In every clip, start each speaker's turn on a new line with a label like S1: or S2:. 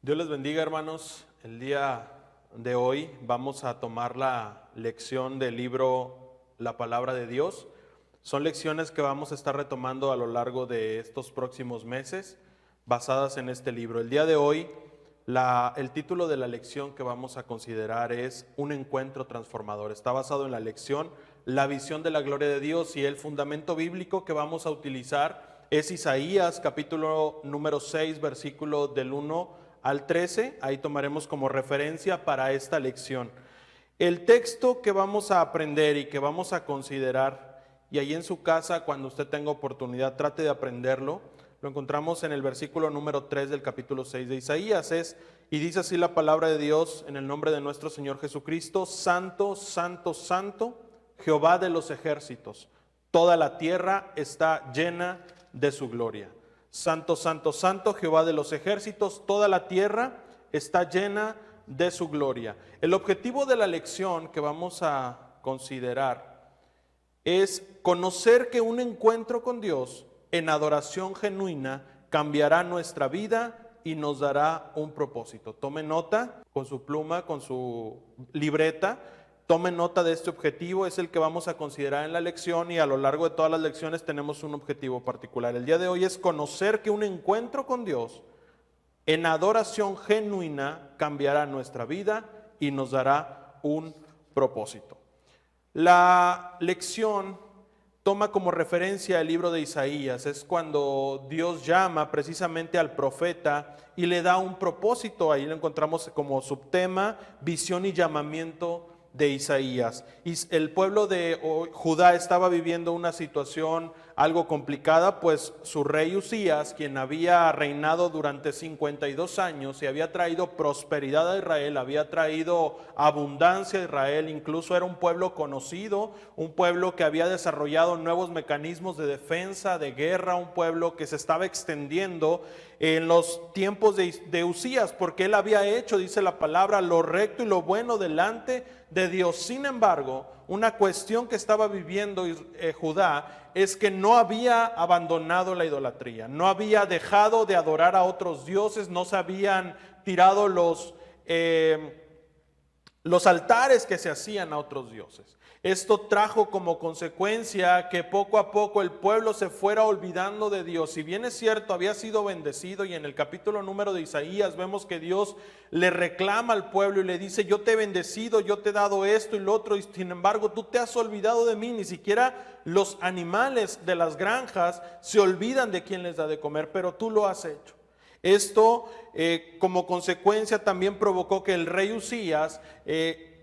S1: Dios les bendiga, hermanos. El día de hoy vamos a tomar la lección del libro La Palabra de Dios. Son lecciones que vamos a estar retomando a lo largo de estos próximos meses, basadas en este libro. El día de hoy, el título de la lección que vamos a considerar es Un encuentro transformador. Está basado en la lección La visión de la gloria de Dios, y el fundamento bíblico que vamos a utilizar es Isaías, capítulo número 6, versículo del 1 al 13, ahí tomaremos como referencia para esta lección. El texto que vamos a aprender y que vamos a considerar, y ahí en su casa, cuando usted tenga oportunidad, trate de aprenderlo, lo encontramos en el versículo número 3 del capítulo 6 de Isaías, y dice así la palabra de Dios en el nombre de nuestro Señor Jesucristo: Santo, santo, santo, Jehová de los ejércitos, toda la tierra está llena de su gloria. Santo, santo, santo, Jehová de los ejércitos, toda la tierra está llena de su gloria. El objetivo de la lección que vamos a considerar es conocer que un encuentro con Dios en adoración genuina cambiará nuestra vida y nos dará un propósito. Tome nota con su pluma, con su libreta. Tome nota de este objetivo, es el que vamos a considerar en la lección, y a lo largo de todas las lecciones tenemos un objetivo particular. El día de hoy es conocer que un encuentro con Dios en adoración genuina cambiará nuestra vida y nos dará un propósito. La lección toma como referencia el libro de Isaías. Es cuando Dios llama precisamente al profeta y le da un propósito. Ahí lo encontramos como subtema: visión y llamamiento de Isaías. Y el pueblo de Judá estaba viviendo una situación algo complicada, pues su rey Usías, quien había reinado durante 52 años y había traído prosperidad a Israel, había traído abundancia a Israel, incluso era un pueblo conocido, un pueblo que había desarrollado nuevos mecanismos de defensa, de guerra, un pueblo que se estaba extendiendo en los tiempos de Usías, porque él había hecho, dice la palabra, lo recto y lo bueno delante de Dios. Sin embargo, una cuestión que estaba viviendo Judá es que no había abandonado la idolatría, no había dejado de adorar a otros dioses, no se habían tirado los altares que se hacían a otros dioses. Esto trajo como consecuencia que poco a poco el pueblo se fuera olvidando de Dios. Si bien es cierto, había sido bendecido, y en el capítulo número de Isaías vemos que Dios le reclama al pueblo y le dice: yo te he bendecido, yo te he dado esto y lo otro, y sin embargo tú te has olvidado de mí. Ni siquiera los animales de las granjas se olvidan de quién les da de comer, pero tú lo has hecho. Esto como consecuencia también provocó que el rey Usías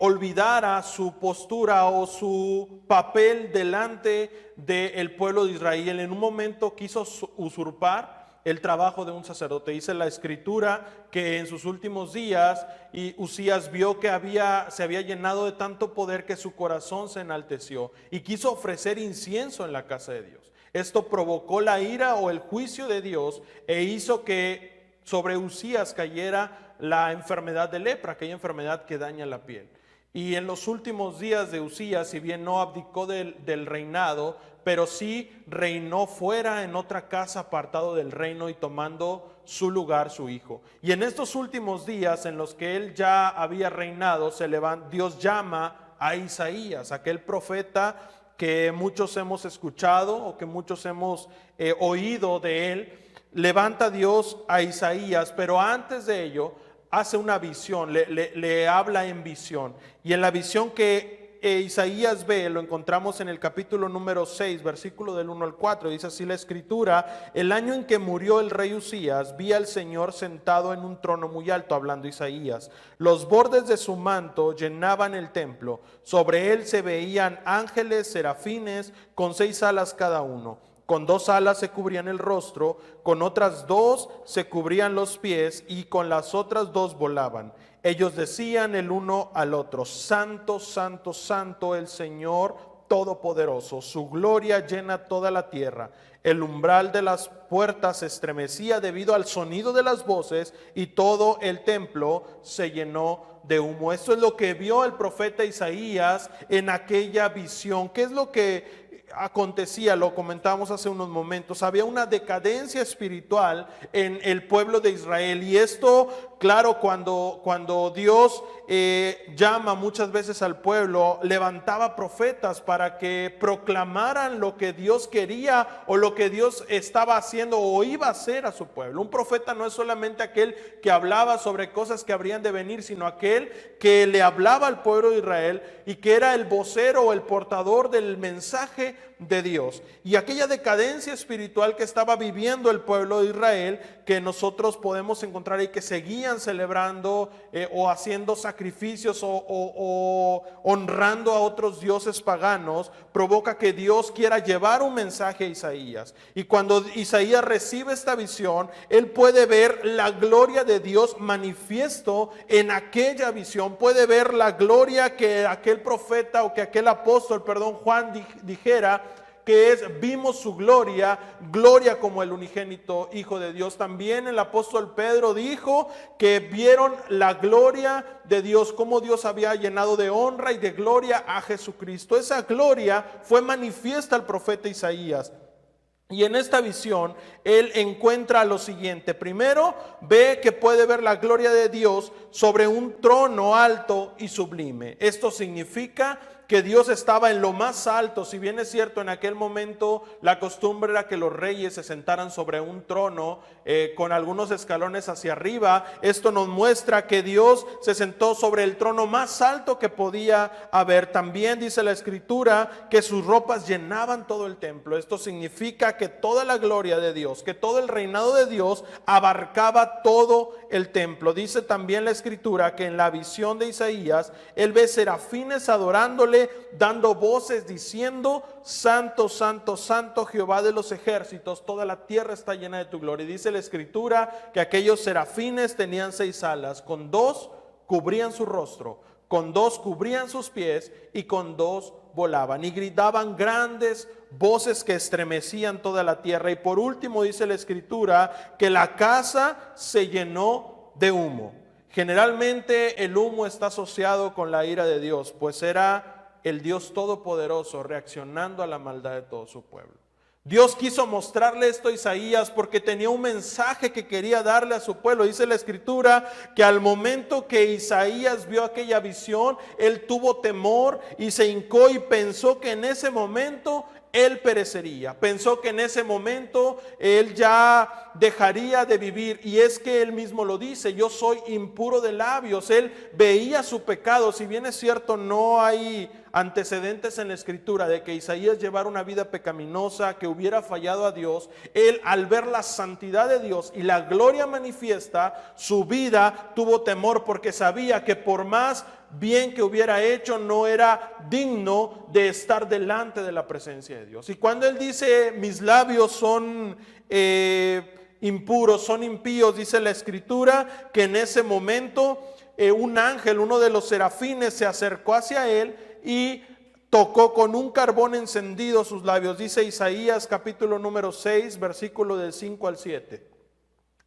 S1: olvidara su postura o su papel delante del pueblo de Israel. En un momento quiso usurpar el trabajo de un sacerdote. Dice la escritura que en sus últimos días Usías vio que se había llenado de tanto poder que su corazón se enalteció y quiso ofrecer incienso en la casa de Dios. Esto provocó la ira o el juicio de Dios e hizo que sobre Usías cayera la enfermedad de lepra, aquella enfermedad que daña la piel. Y en los últimos días de Usías, si bien no abdicó del reinado, pero sí reinó fuera en otra casa, apartado del reino y tomando su lugar su hijo. Y en estos últimos días en los que él ya había reinado, Dios llama a Isaías, aquel profeta que muchos hemos escuchado o que muchos hemos oído de él. Levanta Dios a Isaías, pero antes de ello hace una visión, le habla en visión. Y en la visión que Isaías ve, lo encontramos en el capítulo número 6, versículo del 1 al 4. Dice así la escritura: el año en que murió el rey Usías, vi al Señor sentado en un trono muy alto, hablando Isaías. Los bordes de su manto llenaban el templo. Sobre él se veían ángeles, serafines, con 6 alas cada uno. Con 2 alas se cubrían el rostro, con otras 2 se cubrían los pies, y con las otras 2 volaban. Ellos decían el uno al otro: Santo, santo, santo el Señor Todopoderoso, su gloria llena toda la tierra. El umbral de las puertas se estremecía debido al sonido de las voces, y todo el templo se llenó de humo. Esto es lo que vio el profeta Isaías en aquella visión. ¿Qué es lo que acontecía? Lo comentamos hace unos momentos. Había una decadencia espiritual en el pueblo de Israel, y esto claro, cuando Dios llama muchas veces al pueblo, levantaba profetas para que proclamaran lo que Dios quería o lo que Dios estaba haciendo o iba a hacer a su pueblo. Un profeta no es solamente aquel que hablaba sobre cosas que habrían de venir, sino aquel que le hablaba al pueblo de Israel y que era el vocero o el portador del mensaje de Dios. Y aquella decadencia espiritual que estaba viviendo el pueblo de Israel, que nosotros podemos encontrar ahí, que seguían celebrando o haciendo sacrificios o honrando a otros dioses paganos, provoca que Dios quiera llevar un mensaje a Isaías. Y cuando Isaías recibe esta visión, él puede ver la gloria de Dios manifiesto en aquella visión. Puede ver la gloria que aquel profeta o que aquel apóstol, Juan dijera, que es: vimos su gloria, gloria como el unigénito Hijo de Dios. También el apóstol Pedro dijo que vieron la gloria de Dios, como Dios había llenado de honra y de gloria a Jesucristo. Esa gloria fue manifiesta al profeta Isaías. Y en esta visión él encuentra lo siguiente. Primero, ve que puede ver la gloria de Dios sobre un trono alto y sublime. Esto significa que Dios estaba en lo más alto. Si bien es cierto, en aquel momento la costumbre era que los reyes se sentaran sobre un trono con algunos escalones hacia arriba. Esto nos muestra que Dios se sentó sobre el trono más alto que podía haber. También dice la Escritura que sus ropas llenaban todo el templo. Esto significa que toda la gloria de Dios, que todo el reinado de Dios abarcaba todo el templo. Dice también la Escritura que en la visión de Isaías él ve serafines adorándole, dando voces diciendo: Santo, santo, santo Jehová de los ejércitos, toda la tierra está llena de tu gloria. Y dice la Escritura que aquellos serafines tenían 6 alas, con 2 cubrían su rostro, con 2 cubrían sus pies y con 2 volaban y gritaban grandes voces que estremecían toda la tierra. Y por último dice la Escritura que la casa se llenó de humo. Generalmente el humo está asociado con la ira de Dios, pues era el Dios Todopoderoso reaccionando a la maldad de todo su pueblo. Dios quiso mostrarle esto a Isaías porque tenía un mensaje que quería darle a su pueblo. Dice la Escritura que al momento que Isaías vio aquella visión, él tuvo temor y se hincó y pensó que en ese momento él perecería. Pensó que en ese momento él ya dejaría de vivir. Y es que él mismo lo dice: yo soy impuro de labios. Él veía su pecado. Si bien es cierto, no hay antecedentes en la Escritura de que Isaías llevara una vida pecaminosa, que hubiera fallado a Dios, él, al ver la santidad de Dios y la gloria manifiesta, su vida tuvo temor, porque sabía que por más bien que hubiera hecho, no era digno de estar delante de la presencia de Dios. Y cuando él dice: mis labios son impuros, son impíos, dice la Escritura que en ese momento un ángel, uno de los serafines, se acercó hacia él y tocó con un carbón encendido sus labios. Dice Isaías capítulo número 6, versículo del 5 al 7.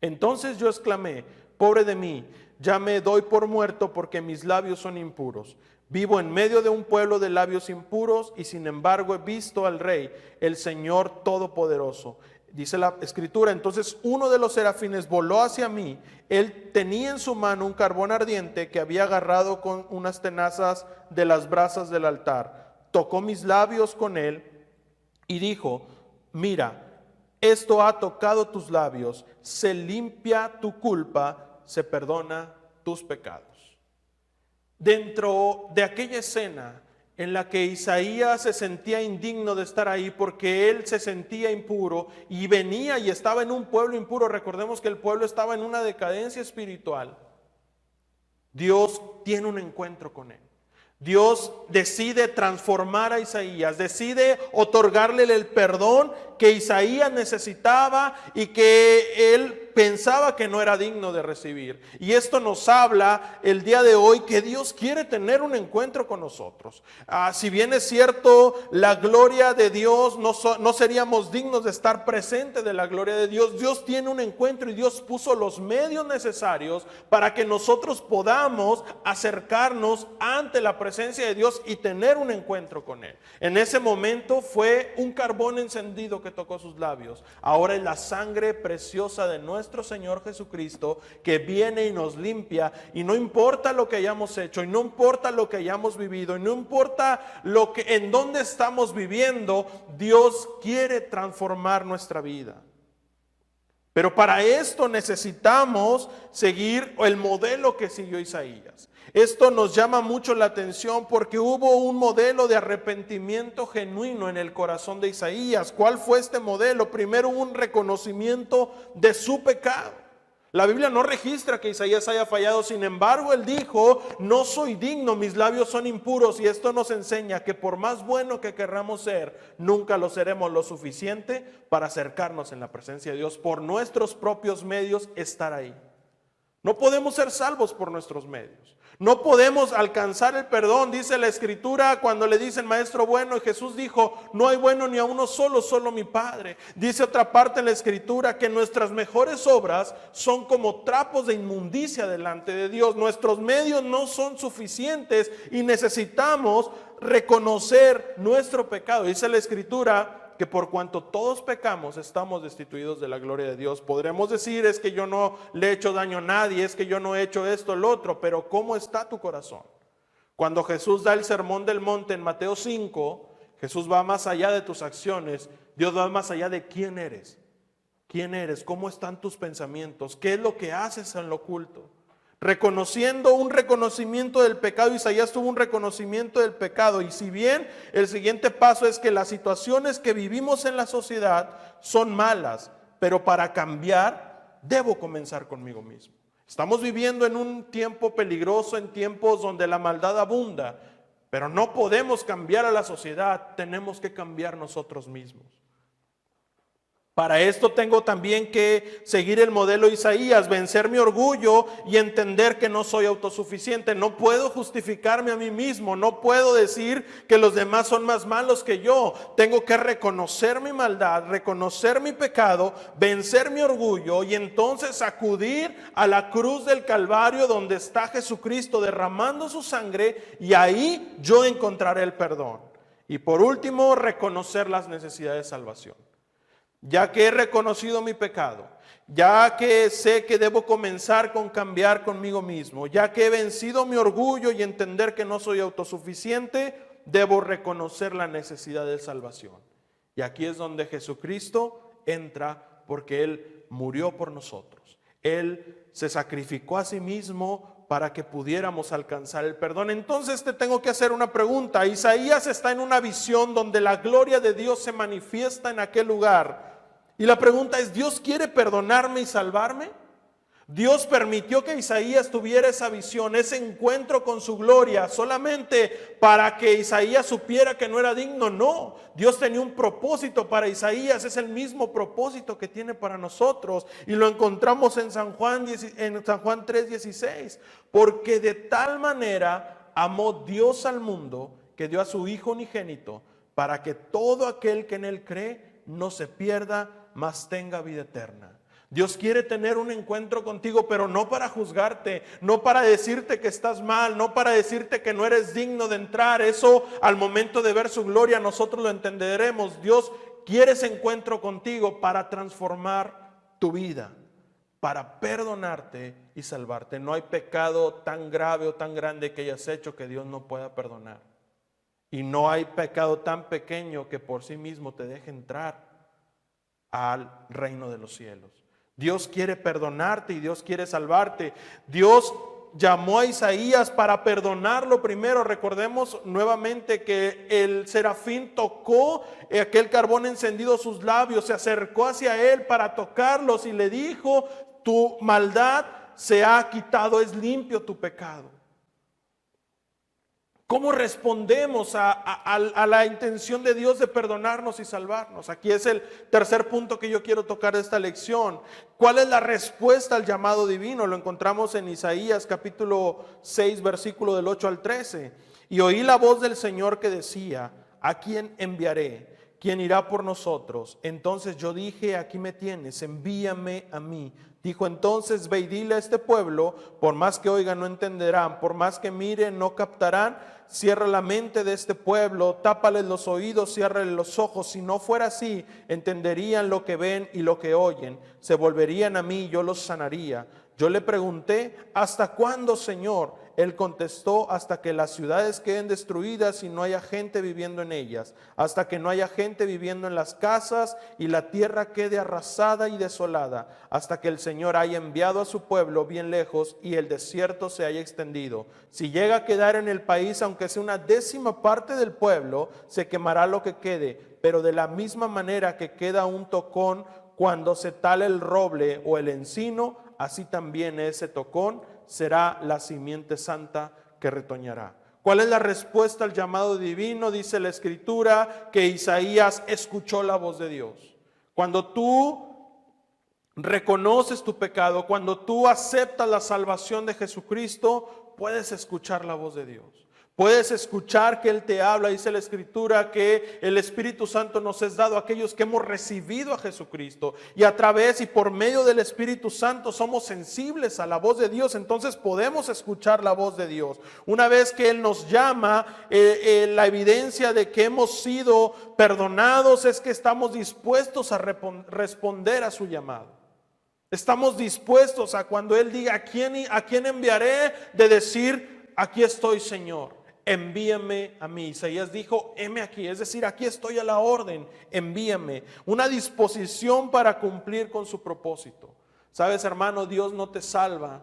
S1: Entonces yo exclamé: pobre de mí, ya me doy por muerto, porque mis labios son impuros. Vivo en medio de un pueblo de labios impuros, y sin embargo he visto al Rey, el Señor Todopoderoso. Dice la Escritura: entonces uno de los serafines voló hacia mí. Él tenía en su mano un carbón ardiente que había agarrado con unas tenazas de las brasas del altar. Tocó mis labios con él y dijo: mira, esto ha tocado tus labios, se limpia tu culpa, se perdona tus pecados. Dentro de aquella escena en la que Isaías se sentía indigno de estar ahí porque él se sentía impuro y venía y estaba en un pueblo impuro, recordemos que el pueblo estaba en una decadencia espiritual, Dios tiene un encuentro con él. Dios decide transformar a Isaías, decide otorgarle el perdón que Isaías necesitaba y que él pensaba que no era digno de recibir. Y esto nos habla el día de hoy que Dios quiere tener un encuentro con nosotros. Si bien es cierto, la gloria de Dios, no seríamos dignos de estar presentes de la gloria de Dios. Dios tiene un encuentro y Dios puso los medios necesarios para que nosotros podamos acercarnos ante la presencia de Dios y tener un encuentro con Él. En ese momento fue un carbón encendido que tocó sus labios. Ahora es la sangre preciosa de nuestro nuestro Señor Jesucristo, que viene y nos limpia, y no importa lo que hayamos hecho, y no importa lo que hayamos vivido, y no importa en dónde estamos viviendo, Dios quiere transformar nuestra vida. Pero para esto necesitamos seguir el modelo que siguió Isaías. Esto nos llama mucho la atención porque hubo un modelo de arrepentimiento genuino en el corazón de Isaías. ¿Cuál fue este modelo? Primero, un reconocimiento de su pecado. La Biblia no registra que Isaías haya fallado, sin embargo, él dijo: no soy digno, mis labios son impuros. Y esto nos enseña que por más bueno que querramos ser, nunca lo seremos lo suficiente para acercarnos en la presencia de Dios, por nuestros propios medios estar ahí. No podemos ser salvos por nuestros medios. No podemos alcanzar el perdón. Dice la Escritura cuando le dicen maestro bueno, y Jesús dijo: no hay bueno ni a uno solo, solo mi Padre. Dice otra parte en la Escritura que nuestras mejores obras son como trapos de inmundicia delante de Dios. Nuestros medios no son suficientes y necesitamos reconocer nuestro pecado. Dice la Escritura que por cuanto todos pecamos, estamos destituidos de la gloria de Dios. Podremos decir: es que yo no le he hecho daño a nadie, es que yo no he hecho esto, lo otro. Pero ¿cómo está tu corazón? Cuando Jesús da el sermón del monte en Mateo 5, Jesús va más allá de tus acciones. Dios va más allá de quién eres. ¿Quién eres? ¿Cómo están tus pensamientos? ¿Qué es lo que haces en lo oculto? Reconociendo un reconocimiento del pecado. Isaías tuvo un reconocimiento del pecado, y si bien el siguiente paso es que las situaciones que vivimos en la sociedad son malas, pero para cambiar debo comenzar conmigo mismo. Estamos viviendo en un tiempo peligroso, en tiempos donde la maldad abunda, pero no podemos cambiar a la sociedad, tenemos que cambiar nosotros mismos. Para esto tengo también que seguir el modelo de Isaías, vencer mi orgullo y entender que no soy autosuficiente. No puedo justificarme a mí mismo, no puedo decir que los demás son más malos que yo. Tengo que reconocer mi maldad, reconocer mi pecado, vencer mi orgullo y entonces acudir a la cruz del Calvario donde está Jesucristo derramando su sangre, y ahí yo encontraré el perdón. Y por último, reconocer las necesidades de salvación. Ya que he reconocido mi pecado, ya que sé que debo comenzar con cambiar conmigo mismo, ya que he vencido mi orgullo y entender que no soy autosuficiente, debo reconocer la necesidad de salvación. Y aquí es donde Jesucristo entra, porque Él murió por nosotros. Él se sacrificó a sí mismo para que pudiéramos alcanzar el perdón. Entonces te tengo que hacer una pregunta. Isaías está en una visión donde la gloria de Dios se manifiesta en aquel lugar. Y la pregunta es: ¿Dios quiere perdonarme y salvarme? ¿Dios permitió que Isaías tuviera esa visión, ese encuentro con su gloria, solamente para que Isaías supiera que no era digno? No, Dios tenía un propósito para Isaías, es el mismo propósito que tiene para nosotros. Y lo encontramos en San Juan 3:16. Porque de tal manera amó Dios al mundo, que dio a su Hijo unigénito, para que todo aquel que en Él cree no se pierda, mas tenga vida eterna. Dios quiere tener un encuentro contigo, pero no para juzgarte, no para decirte que estás mal, no para decirte que no eres digno de entrar. Eso al momento de ver su gloria nosotros lo entenderemos. Dios quiere ese encuentro contigo para transformar tu vida, para perdonarte y salvarte. No hay pecado tan grave o tan grande que hayas hecho que Dios no pueda perdonar. Y no hay pecado tan pequeño que por sí mismo te deje entrar al reino de los cielos. Dios quiere perdonarte y Dios quiere salvarte. Dios llamó a Isaías para perdonarlo primero. Recordemos nuevamente que el serafín tocó aquel carbón encendido sus labios, se acercó hacia él para tocarlos y le dijo: tu maldad se ha quitado, es limpio tu pecado. ¿Cómo respondemos a la intención de Dios de perdonarnos y salvarnos? Aquí es el tercer punto que yo quiero tocar de esta lección. ¿Cuál es la respuesta al llamado divino? Lo encontramos en Isaías capítulo 6, versículo del 8 al 13. Y oí la voz del Señor que decía: ¿a quién enviaré? ¿Quién irá por nosotros? Entonces yo dije: aquí me tienes, envíame a mí. Dijo entonces: ve y dile a este pueblo, por más que oigan no entenderán, por más que miren no captarán, cierra la mente de este pueblo, tápales los oídos, ciérrales los ojos. Si no fuera así, entenderían lo que ven y lo que oyen, se volverían a mí y yo los sanaría. Yo le pregunté, ¿hasta cuándo, Señor? Él contestó, hasta que las ciudades queden destruidas y no haya gente viviendo en ellas, hasta que no haya gente viviendo en las casas y la tierra quede arrasada y desolada, hasta que el Señor haya enviado a su pueblo bien lejos y el desierto se haya extendido. Si llega a quedar en el país, aunque sea una décima parte del pueblo, se quemará lo que quede, pero de la misma manera que queda un tocón cuando se tala el roble o el encino, así también ese tocón será la simiente santa que retoñará. ¿Cuál es la respuesta al llamado divino? Dice la Escritura que Isaías escuchó la voz de Dios. Cuando tú reconoces tu pecado, cuando tú aceptas la salvación de Jesucristo, puedes escuchar la voz de Dios. Puedes escuchar que Él te habla. Dice la Escritura que el Espíritu Santo nos es dado a aquellos que hemos recibido a Jesucristo. Y a través y por medio del Espíritu Santo somos sensibles a la voz de Dios. Entonces podemos escuchar la voz de Dios. Una vez que Él nos llama, la evidencia de que hemos sido perdonados es que estamos dispuestos a responder a su llamado. Estamos dispuestos a cuando Él diga, ¿a quién enviaré? De decir, aquí estoy, Señor. Envíame a mí. Isaías dijo, heme aquí, es decir, aquí estoy a la orden, envíame. Una disposición para cumplir con su propósito. Sabes, hermano, Dios no te salva,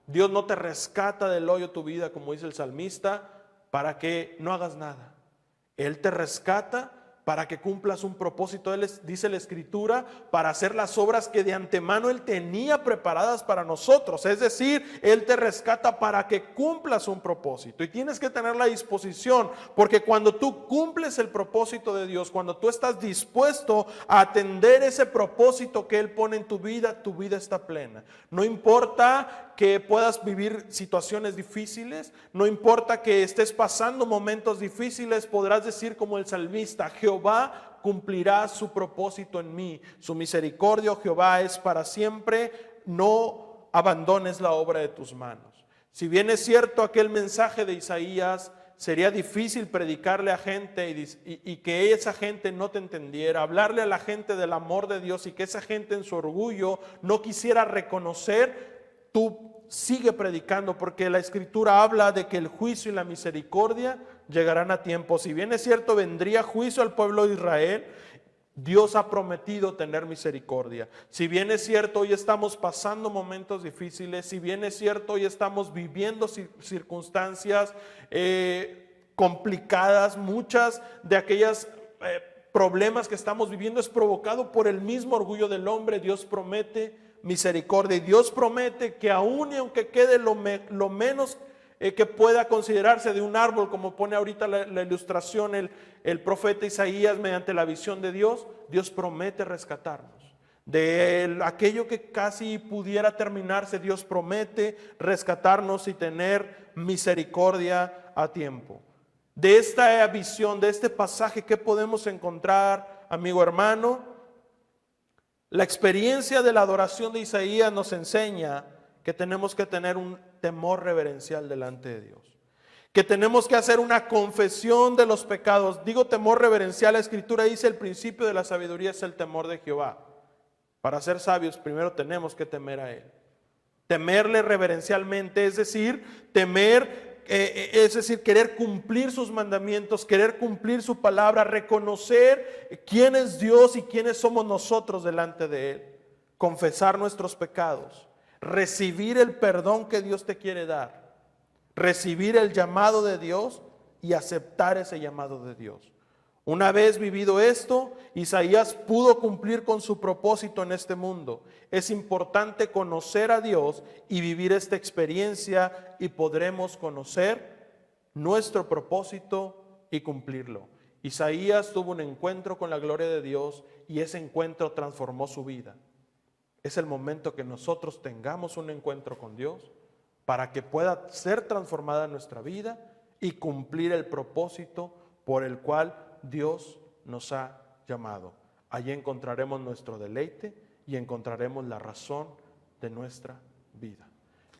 S1: Dios no te rescata del hoyo tu vida, como dice el salmista, para que no hagas nada. Él te rescata para que cumplas un propósito. Él dice la Escritura, para hacer las obras que de antemano Él tenía preparadas para nosotros. Es decir, Él te rescata para que cumplas un propósito. Y tienes que tener la disposición, porque cuando tú cumples el propósito de Dios, cuando tú estás dispuesto a atender ese propósito que Él pone en tu vida está plena. No importa que puedas vivir situaciones difíciles, no importa que estés pasando momentos difíciles, podrás decir como el salmista, Jehová cumplirá su propósito en mí, su misericordia, oh Jehová, es para siempre, no abandones la obra de tus manos. Si bien es cierto aquel mensaje de Isaías, sería difícil predicarle a gente y que esa gente no te entendiera, hablarle a la gente del amor de Dios y que esa gente en su orgullo no quisiera reconocer. Tú sigue predicando, porque la Escritura habla de que el juicio y la misericordia llegarán a tiempo. Si bien es cierto, vendría juicio al pueblo de Israel, Dios ha prometido tener misericordia. Si bien es cierto, hoy estamos pasando momentos difíciles, si bien es cierto, hoy estamos viviendo circunstancias complicadas, muchas de aquellas problemas que estamos viviendo es provocado por el mismo orgullo del hombre. Dios promete misericordia y Dios promete que aún y aunque quede lo menos que pueda considerarse de un árbol, como pone ahorita la ilustración el profeta Isaías mediante la visión de Dios, Dios promete rescatarnos. De aquello que casi pudiera terminarse, Dios promete rescatarnos y tener misericordia a tiempo. De esta visión, de este pasaje, ¿qué podemos encontrar, amigo hermano? La experiencia de la adoración de Isaías nos enseña que tenemos que tener un temor reverencial delante de Dios, que tenemos que hacer una confesión de los pecados. Digo temor reverencial, la Escritura dice el principio de la sabiduría es el temor de Jehová. Para ser sabios primero tenemos que temer a Él. Temerle reverencialmente, es decir, querer cumplir sus mandamientos, querer cumplir su palabra, reconocer quién es Dios y quiénes somos nosotros delante de Él, confesar nuestros pecados, recibir el perdón que Dios te quiere dar, recibir el llamado de Dios y aceptar ese llamado de Dios. Una vez vivido esto, Isaías pudo cumplir con su propósito en este mundo. Es importante conocer a Dios y vivir esta experiencia y podremos conocer nuestro propósito y cumplirlo. Isaías tuvo un encuentro con la gloria de Dios y ese encuentro transformó su vida. Es el momento que nosotros tengamos un encuentro con Dios para que pueda ser transformada nuestra vida y cumplir el propósito por el cual Dios nos ha llamado. Allí encontraremos nuestro deleite y encontraremos la razón de nuestra vida.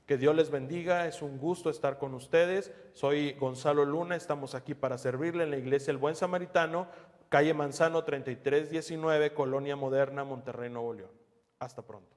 S1: Que Dios les bendiga, es un gusto estar con ustedes. Soy Gonzalo Luna, estamos aquí para servirle en la Iglesia El Buen Samaritano, calle Manzano 3319, Colonia Moderna, Monterrey, Nuevo León. Hasta pronto.